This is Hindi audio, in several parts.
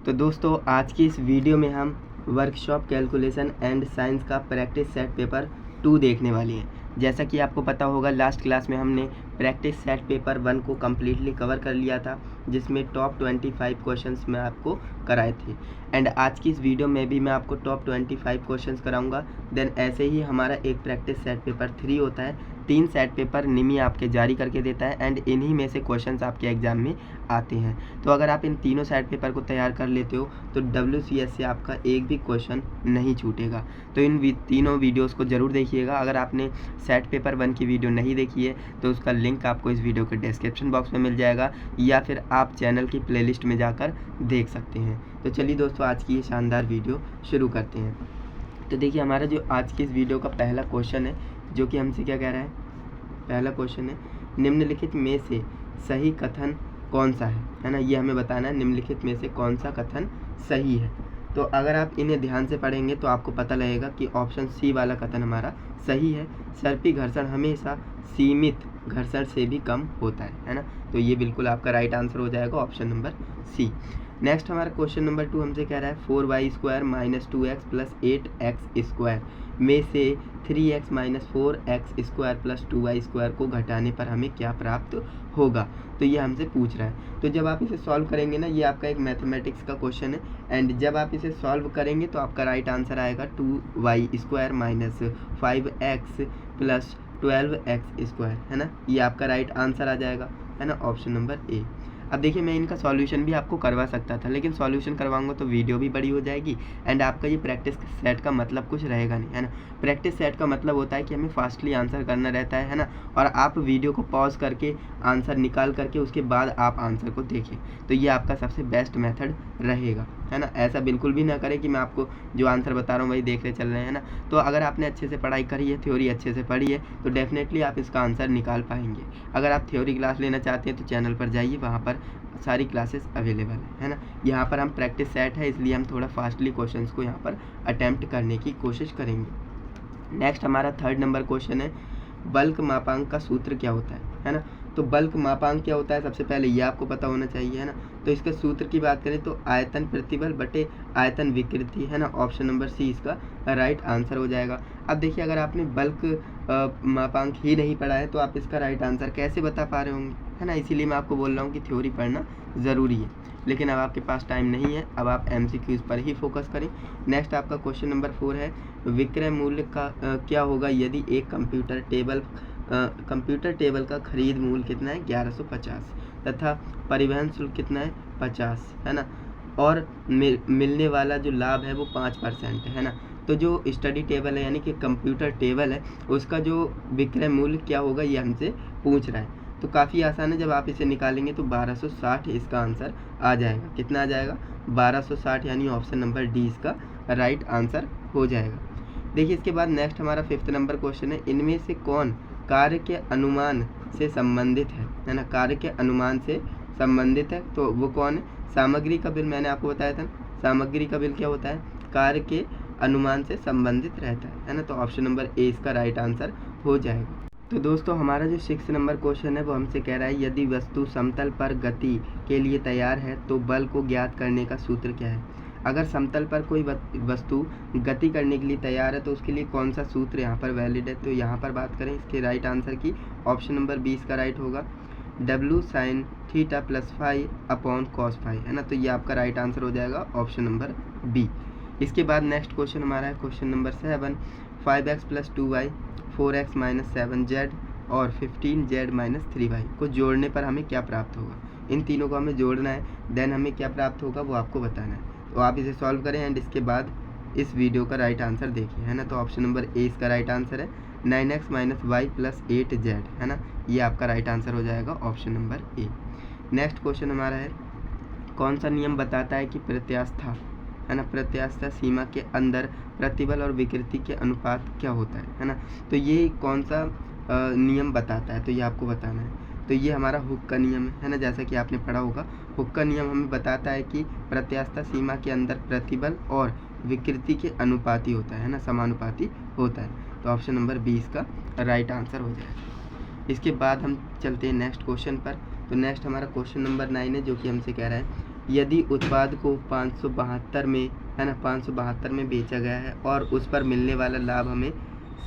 तो दोस्तों आज की इस वीडियो में हम वर्कशॉप कैलकुलेशन एंड साइंस का प्रैक्टिस सेट पेपर 2 देखने वाली हैं। जैसा कि आपको पता होगा लास्ट क्लास में हमने प्रैक्टिस सेट पेपर 1 को कम्प्लीटली कवर कर लिया था, जिसमें टॉप 25 क्वेश्चंस मैं आपको कराए थे। एंड आज की इस वीडियो में भी मैं आपको टॉप 25 क्वेश्चंस कराऊंगा। देन ऐसे ही हमारा एक प्रैक्टिस सेट पेपर 3 होता है। 3 सेट पेपर निमी आपके जारी करके देता है एंड इन्हीं में से क्वेश्चंस आपके एग्जाम में आते हैं। तो अगर आप इन तीनों सेट पेपर को तैयार कर लेते हो तो WCS से आपका एक भी क्वेश्चन नहीं छूटेगा। तो इन तीनों वीडियोस को ज़रूर देखिएगा। अगर आपने सेट पेपर 1 की वीडियो नहीं देखी है तो उसका लिंक आपको इस वीडियो के डिस्क्रिप्शन बॉक्स में मिल जाएगा, या फिर आप चैनल की प्लेलिस्ट में जाकर देख सकते हैं। तो चलिए दोस्तों आज की ये शानदार वीडियो शुरू करते हैं। तो देखिए हमारा जो आज की इस वीडियो का पहला क्वेश्चन है, जो कि हमसे क्या कह रहा है। पहला क्वेश्चन है निम्नलिखित में से सही कथन कौन सा है ना। ये हमें बताना है निम्नलिखित में से कौन सा कथन सही है। तो अगर आप इन्हें ध्यान से पढ़ेंगे तो आपको पता लगेगा कि ऑप्शन सी वाला कथन हमारा सही है। सर्पी घर्षण हमेशा सीमित घर्षण से भी कम होता है ना। तो ये बिल्कुल आपका राइट आंसर हो जाएगा ऑप्शन नंबर सी। नेक्स्ट हमारा क्वेश्चन नंबर 2 हमसे कह रहा है 4y² - 2x + 8x² में से 3x - 4x² + 2y² को घटाने पर हमें क्या प्राप्त होगा। तो ये हमसे पूछ रहा है। तो जब आप इसे सॉल्व करेंगे ना, ये आपका एक मैथमेटिक्स का क्वेश्चन है एंड जब आप इसे सॉल्व करेंगे तो आपका राइट आंसर आएगा 2y² - 5x + 12x² है ना। ये आपका राइट आंसर आ जाएगा है ना, ऑप्शन नंबर ए। अब देखिए मैं इनका सॉल्यूशन भी आपको करवा सकता था, लेकिन सॉल्यूशन करवाऊंगा तो वीडियो भी बड़ी हो जाएगी एंड आपका ये प्रैक्टिस सेट का मतलब कुछ रहेगा नहीं, है ना। प्रैक्टिस सेट का मतलब होता है कि हमें फास्टली आंसर करना रहता है ना, और आप वीडियो को पॉज करके आंसर निकाल करके उसके बाद आप आंसर को देखें। तो ये आपका सबसे बेस्ट मेथड रहेगा, है ना। ऐसा बिल्कुल भी ना करें कि मैं आपको जो आंसर बता रहा हूँ वही देख रहे चल रहे हैं ना। तो अगर आपने अच्छे से पढ़ाई करी है, थ्योरी अच्छे से पढ़ी है, तो डेफिनेटली आप इसका आंसर निकाल पाएंगे। अगर आप थ्योरी क्लास लेना चाहते हैं तो चैनल पर जाइए, वहाँ पर सारी क्लासेस अवेलेबल है ना। यहाँ पर हम प्रैक्टिस सेट है इसलिए हम थोड़ा फास्टली क्वेश्चंस को यहाँ पर अटेम्प्ट करने की कोशिश करेंगे। नेक्स्ट हमारा 3rd नंबर क्वेश्चन है बल्क मापांक का सूत्र क्या होता है ना। तो बल्क मापांक क्या होता है सबसे पहले ये आपको पता होना चाहिए, है ना। तो इसके सूत्र की बात करें तो आयतन प्रतिबल बटे आयतन विकृति, है ना। ऑप्शन नंबर सी इसका राइट आंसर हो जाएगा। अब देखिए अगर आपने बल्क मापांक ही नहीं पढ़ा है तो आप इसका राइट आंसर कैसे बता पा रहे होंगे, है ना। इसीलिए मैं आपको बोल रहा हूँ कि थ्योरी पढ़ना ज़रूरी है, लेकिन अब आपके पास टाइम नहीं है, अब आप MCQs पर ही फोकस करें। नेक्स्ट आपका क्वेश्चन नंबर 4 है विक्रय मूल्य का क्या होगा यदि एक कंप्यूटर टेबल का खरीद मूल्य कितना है 1150 तथा परिवहन शुल्क कितना है 50, है ना, और मिलने वाला जो लाभ है वो 5% है ना। तो जो स्टडी टेबल है यानी कि कंप्यूटर टेबल है उसका जो विक्रय मूल्य क्या होगा ये हमसे पूछ रहा है। तो काफ़ी आसान है, जब आप इसे निकालेंगे तो 1260 इसका आंसर आ जाएगा। कितना आ जाएगा 1260, यानी ऑप्शन नंबर डी इसका राइट आंसर हो जाएगा। देखिए इसके बाद नेक्स्ट हमारा 5th नंबर क्वेश्चन है इनमें से कौन कार्य के अनुमान से संबंधित है ना। कार्य के अनुमान से संबंधित है तो वो कौन है। सामग्री का बिल मैंने आपको बताया था, सामग्री का बिल क्या होता है कार्य के अनुमान से संबंधित रहता है ना। तो ऑप्शन नंबर ए इसका राइट आंसर हो जाएगा। तो दोस्तों हमारा जो 6th नंबर क्वेश्चन है वो हमसे कह रहा है यदि वस्तु समतल पर गति के लिए तैयार है तो बल को ज्ञात करने का सूत्र क्या है। अगर समतल पर कोई वस्तु गति करने के लिए तैयार है तो उसके लिए कौन सा सूत्र यहाँ पर वैलिड है। तो यहाँ पर बात करें इसके राइट आंसर की, ऑप्शन नंबर 20 का राइट होगा W sin θ + φ/cos φ, है ना। तो ये आपका राइट आंसर हो जाएगा ऑप्शन नंबर बी। इसके बाद नेक्स्ट क्वेश्चन हमारा है question number 7 5x + 2y 4x - 7z और 15z - 3y को जोड़ने पर हमें क्या प्राप्त होगा। इन तीनों को हमें जोड़ना है, देन हमें क्या प्राप्त होगा वो आपको बताना है। तो आप इसे सॉल्व करें एंड इसके बाद इस वीडियो का राइट आंसर देखिए, है ना। तो ऑप्शन नंबर ए इसका राइट आंसर है 9x - y + 8z, है ना। ये आपका राइट आंसर हो जाएगा option number A. Next question हमारा है कौन सा नियम बताता है कि प्रत्यास्था, है ना, प्रत्यास्था सीमा के अंदर प्रतिबल और विकृति के अनुपात क्या होता है ना। तो ये कौन सा नियम बताता है तो ये आपको बताना है। तो ये हमारा हुक का नियम है ना, जैसा कि आपने पढ़ा होगा। हुक का नियम हमें बताता है कि प्रत्यास्था सीमा के अंदर प्रतिबल और विकृति के अनुपाती होता है ना, समानुपाती होता है। तो ऑप्शन नंबर 20 का राइट आंसर हो जाएगा। इसके बाद हम चलते हैं नेक्स्ट क्वेश्चन पर। तो नेक्स्ट हमारा क्वेश्चन नंबर 9 है जो कि हमसे कह रहा है यदि उत्पाद को 572 में, है ना, 572 में बेचा गया है और उस पर मिलने वाला लाभ हमें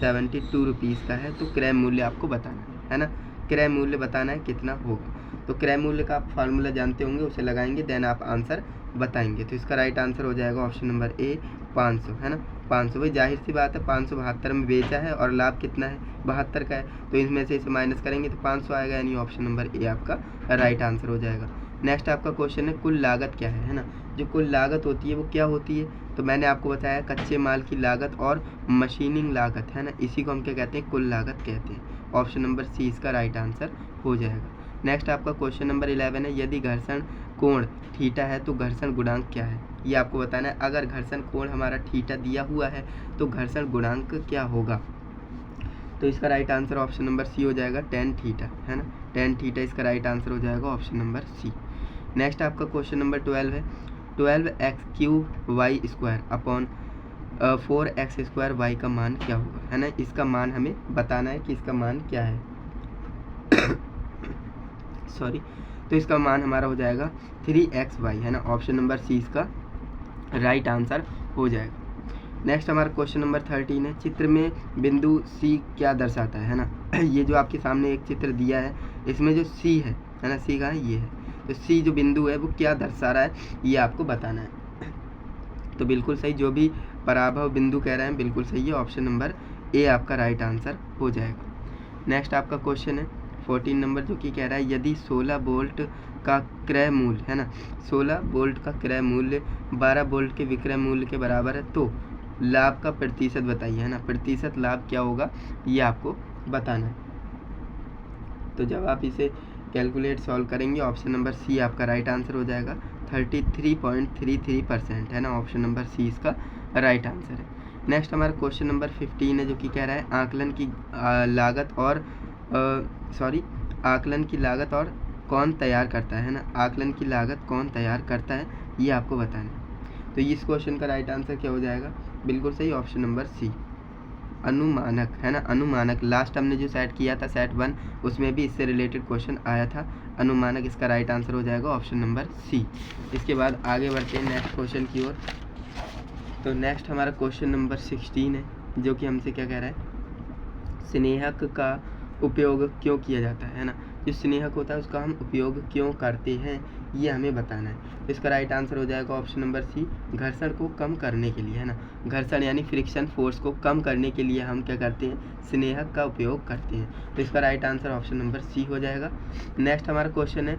72 रुपीज़ का है, तो क्रय मूल्य आपको बताना है ना, क्रय मूल्य बताना है कितना होगा। तो क्रय मूल्य का आप फार्मूला जानते होंगे, उसे लगाएंगे, देन आप आंसर बताएंगे। तो इसका राइट आंसर हो जाएगा ऑप्शन नंबर ए 500, है ना, 500। भाई जाहिर सी बात है, 572 में बेचा है और लाभ कितना है, 72 का है, तो इसमें से इसे माइनस करेंगे तो 500 आएगा, यानी ऑप्शन नंबर ए आपका राइट आंसर हो जाएगा। नेक्स्ट आपका क्वेश्चन है कुल लागत क्या है ना। जो कुल लागत होती है वो क्या होती है, तो मैंने आपको बताया कच्चे माल की लागत और मशीनिंग लागत, है ना, इसी को हम क्या कहते हैं, कुल लागत कहते हैं। ऑप्शन नंबर सी इसका राइट आंसर हो जाएगा। नेक्स्ट आपका क्वेश्चन नंबर 11 है, यदि घर्षण कोण थीटा है तो घर्षण गुणांक क्या है, ये आपको बताना है। अगर घर्षण कोण हमारा थीटा दिया हुआ है तो घर्षण गुणांक क्या होगा, तो इसका right answer option number C हो जाएगा, tan थीटा, है ना, tan थीटा इसका राइट आंसर हो जाएगा ऑप्शन नंबर सी। नेक्स्ट आपका क्वेश्चन नंबर 12 है, 12x³ अपॉन 4x² y का मान क्या होगा, है ना, इसका मान हमें बताना है कि इसका मान क्या है सॉरी, तो इसका मान हमारा हो जाएगा 3xy, है ना, ऑप्शन नंबर सी इसका राइट आंसर हो जाएगा। नेक्स्ट हमारा क्वेश्चन नंबर 13 है, चित्र में बिंदु सी क्या दर्शाता है ना। ये जो आपके सामने एक चित्र दिया है, इसमें जो सी है ना, सी का है, ये है, तो सी जो बिंदु है वो क्या दर्शा रहा है, ये आपको बताना है। तो बिल्कुल सही, जो भी पराभव बिंदु कह रहे हैं बिल्कुल सही है, ऑप्शन नंबर ए आपका राइट आंसर हो जाएगा। नेक्स्ट आपका क्वेश्चन है 14 नंबर, जो कि कह रहा है यदि 16 वोल्ट का क्रय मूल्य, है ना, 16 वोल्ट का क्रय मूल्य 12 वोल्ट के विक्रय मूल्य के बराबर है तो लाभ का प्रतिशत बताइए, है ना, प्रतिशत लाभ क्या होगा, ये आपको बताना है। तो जब आप इसे कैलकुलेट सॉल्व करेंगे, ऑप्शन नंबर सी आपका राइट आंसर हो जाएगा, 33.33%, है ना, ऑप्शन नंबर सी इसका राइट आंसर है। नेक्स्ट हमारा क्वेश्चन नंबर 15 है, जो कि कह रहा है आकलन की लागत और कौन तैयार करता है ना, आकलन की लागत कौन तैयार करता है, ये आपको बताना है। तो इस क्वेश्चन का राइट आंसर क्या हो जाएगा, बिल्कुल सही, ऑप्शन नंबर सी, अनुमानक, है ना, अनुमानक। लास्ट हमने जो सेट किया था सेट 1, उसमें भी इससे रिलेटेड क्वेश्चन आया था, अनुमानक इसका राइट आंसर हो जाएगा ऑप्शन नंबर सी। इसके बाद आगे बढ़ते हैं नेक्स्ट क्वेश्चन की ओर। तो नेक्स्ट हमारा क्वेश्चन नंबर 16 है, जो कि हमसे क्या कह रहा है, स्नेहक का उपयोग क्यों किया जाता है ना, जो स्नेहक होता है उसका हम उपयोग क्यों करते हैं, ये हमें बताना है। तो इसका राइट आंसर हो जाएगा ऑप्शन नंबर सी, घर्षण को कम करने के लिए, है ना, घर्षण यानी फ्रिक्शन फोर्स को कम करने के लिए हम क्या करते हैं, स्नेहक का उपयोग करते हैं। तो इसका right answer option number C हो जाएगा। नेक्स्ट हमारा क्वेश्चन है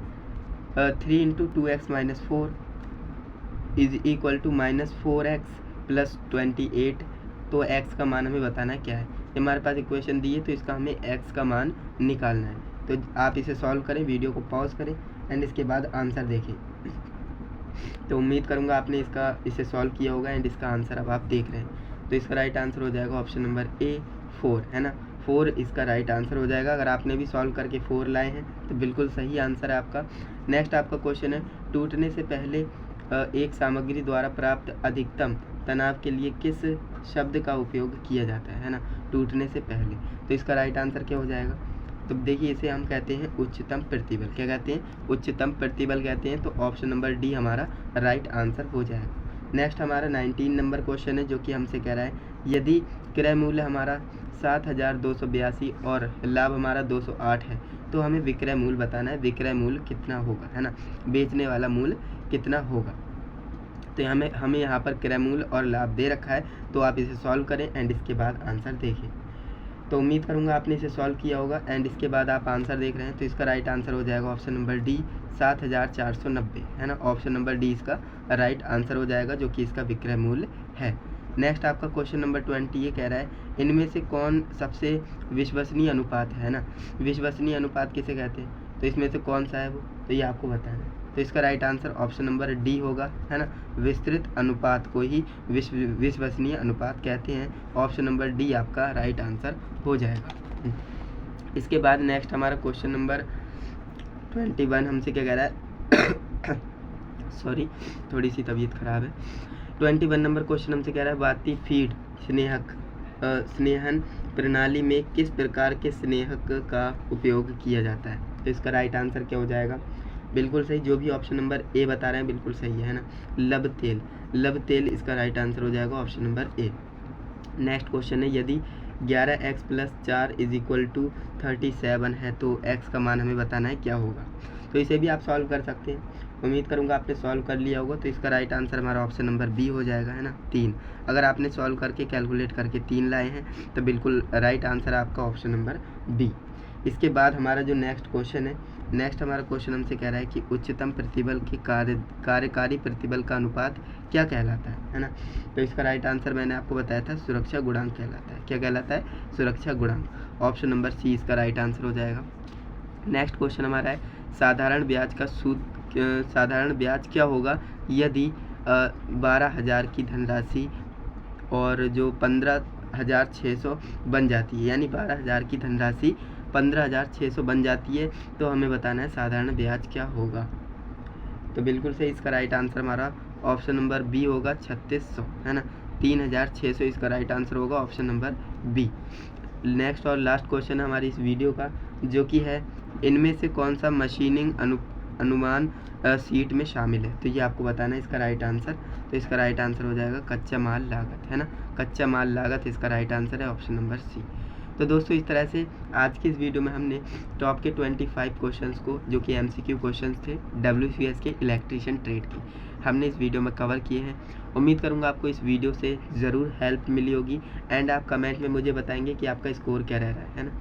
3 × 2x - 4 = -4x + 28, तो x का मान हमें बताना है क्या है। हमारे पास इक्वेशन दी है तो इसका हमें x का मान निकालना है। तो आप इसे सॉल्व करें, वीडियो को पॉज करें एंड इसके बाद आंसर देखें। तो उम्मीद करूंगा आपने इसे सॉल्व किया होगा एंड इसका आंसर अब आप देख रहे हैं। तो इसका राइट आंसर हो जाएगा ऑप्शन नंबर ए 4, है ना, 4 इसका राइट आंसर हो जाएगा। अगर आपने भी सॉल्व करके 4 लाए हैं तो बिल्कुल सही आंसर है आपका। नेक्स्ट आपका क्वेश्चन है, टूटने से पहले एक सामग्री द्वारा प्राप्त अधिकतम तनाव के लिए किस शब्द का उपयोग किया जाता है ना, टूटने से पहले। तो इसका राइट आंसर क्या हो जाएगा, तो देखिए इसे हम कहते हैं उच्चतम प्रतिबल, क्या कहते हैं, उच्चतम प्रतिबल कहते हैं। तो ऑप्शन नंबर डी हमारा राइट आंसर हो जाएगा। नेक्स्ट हमारा 19 नंबर क्वेश्चन है, जो कि हमसे कह रहा है यदि क्रय मूल्य हमारा 7,282 और लाभ हमारा 208 है तो हमें विक्रय मूल्य बताना है, विक्रय मूल्य कितना होगा, है ना, बेचने वाला मूल्य कितना होगा। तो हमें यहाँ पर क्रय मूल्य और लाभ दे रखा है, तो आप इसे सॉल्व करें एंड इसके बाद आंसर देखें। तो उम्मीद करूंगा आपने इसे सॉल्व किया होगा एंड इसके बाद आप आंसर देख रहे हैं। तो इसका राइट आंसर हो जाएगा ऑप्शन नंबर डी 7,490, है ना, ऑप्शन नंबर डी इसका राइट आंसर हो जाएगा, जो कि इसका विक्रय मूल्य है। नेक्स्ट आपका क्वेश्चन नंबर 20 ये कह रहा है इनमें से कौन सबसे विश्वसनीय अनुपात है ना, विश्वसनीय अनुपात किसे कहते हैं, तो इसमें से कौन सा है वो, तो ये आपको बताना है। तो इसका right answer option number D होगा, है ना, विस्तृत अनुपात को ही विश्वसनीय अनुपात कहते हैं। ऑप्शन नंबर डी आपका राइट आंसर हो जाएगा। इसके बाद नेक्स्ट हमारा क्वेश्चन नंबर 21 हमसे क्या कह रहा है सॉरी, थोड़ी सी तबीयत खराब है। 21 नंबर क्वेश्चन हमसे कह रहा है वाती फीड स्नेहन प्रणाली में किस प्रकार के स्नेहक का उपयोग किया जाता है। तो इसका राइट आंसर क्या हो जाएगा, बिल्कुल सही, जो भी ऑप्शन नंबर ए बता रहे हैं बिल्कुल सही है ना। लब तेल, लब तेल इसका राइट आंसर हो जाएगा option number A. Next question है, यदि 11x + 4 = 37 है तो x का मान हमें बताना है, क्या होगा। तो इसे भी आप सॉल्व कर सकते हैं, उम्मीद करूंगा आपने सॉल्व कर लिया होगा। तो इसका राइट आंसर हमारा ऑप्शन नंबर बी हो जाएगा, है ना, 3। अगर आपने सॉल्व करके कैलकुलेट करके 3 लाए हैं तो बिल्कुल राइट आंसर आपका ऑप्शन नंबर बी। इसके बाद हमारा जो नेक्स्ट क्वेश्चन है, नेक्स्ट हमारा क्वेश्चन हमसे कह रहा है कि उच्चतम प्रतिबल के कार्यकारी प्रतिबल का अनुपात क्या कहलाता है ना। तो इसका राइट आंसर मैंने आपको बताया था, सुरक्षा गुणांक कहलाता है। क्या कहलाता है? सुरक्षा गुणांक। ऑप्शन नंबर सी इसका राइट आंसर हो जाएगा। नेक्स्ट क्वेश्चन हमारा है, साधारण ब्याज क्या होगा यदि 12,000 की धनराशि और जो 15,600 बन जाती है, यानी 12,000 की धनराशि 15,600 बन जाती है, तो हमें बताना है साधारण ब्याज क्या होगा। तो बिल्कुल सही, इसका राइट आंसर हमारा ऑप्शन नंबर बी होगा, 3600, है ना, 3,600 इसका राइट आंसर होगा ऑप्शन नंबर बी। नेक्स्ट और लास्ट क्वेश्चन है हमारी इस वीडियो का, जो कि है, इनमें से कौन सा मशीनिंग अनुमान सीट में शामिल है। तो ये आपको बताना है इसका राइट आंसर। तो इसका राइट आंसर हो जाएगा कच्चा माल लागत, है ना, कच्चा माल लागत इसका राइट आंसर है ऑप्शन नंबर सी। तो दोस्तों इस तरह से आज की इस वीडियो में हमने टॉप के 25 क्वेश्चंस को, जो कि MCQ क्वेश्चंस थे WCS के इलेक्ट्रीशियन ट्रेड के, हमने इस वीडियो में कवर किए हैं। उम्मीद करूंगा आपको इस वीडियो से ज़रूर हेल्प मिली होगी। एंड आप कमेंट में मुझे बताएंगे कि आपका स्कोर क्या रह रहा है ना।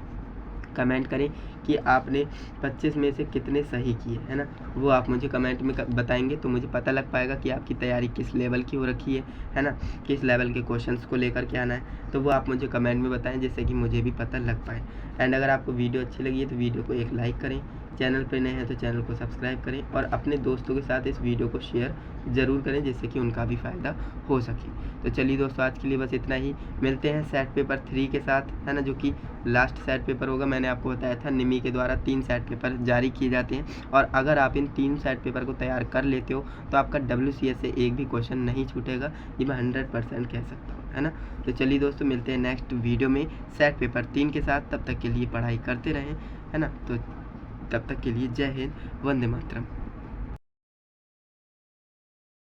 कमेंट करें कि आपने 25 में से कितने सही किए, है ना, वो आप मुझे कमेंट में बताएंगे, तो मुझे पता लग पाएगा कि आपकी तैयारी किस लेवल की हो रखी है ना, किस लेवल के क्वेश्चंस को लेकर के आना है। तो वो आप मुझे कमेंट में बताएं, जिससे कि मुझे भी पता लग पाए। एंड अगर आपको वीडियो अच्छी लगी है तो वीडियो को एक लाइक करें, चैनल पर नए हैं तो चैनल को सब्सक्राइब करें और अपने दोस्तों के साथ इस वीडियो को शेयर ज़रूर करें, जिससे कि उनका भी फ़ायदा हो सके। तो चलिए दोस्तों, आज के लिए बस इतना ही। मिलते हैं सेट पेपर 3 के साथ, है ना, जो कि लास्ट सेट पेपर होगा। मैंने आपको बताया था निमी के द्वारा 3 सेट पेपर जारी किए जाते हैं, और अगर आप इन 3 सेट पेपर को तैयार कर लेते हो तो आपका WCS से एक भी क्वेश्चन नहीं छूटेगा, ये मैं 100% कह सकता हूँ, है ना। तो चलिए दोस्तों, मिलते हैं नेक्स्ट वीडियो में सेट पेपर 3 के साथ। तब तक के लिए पढ़ाई करते रहें, है ना। तो तब तक के लिए जय हिंद, वंदे मातरम।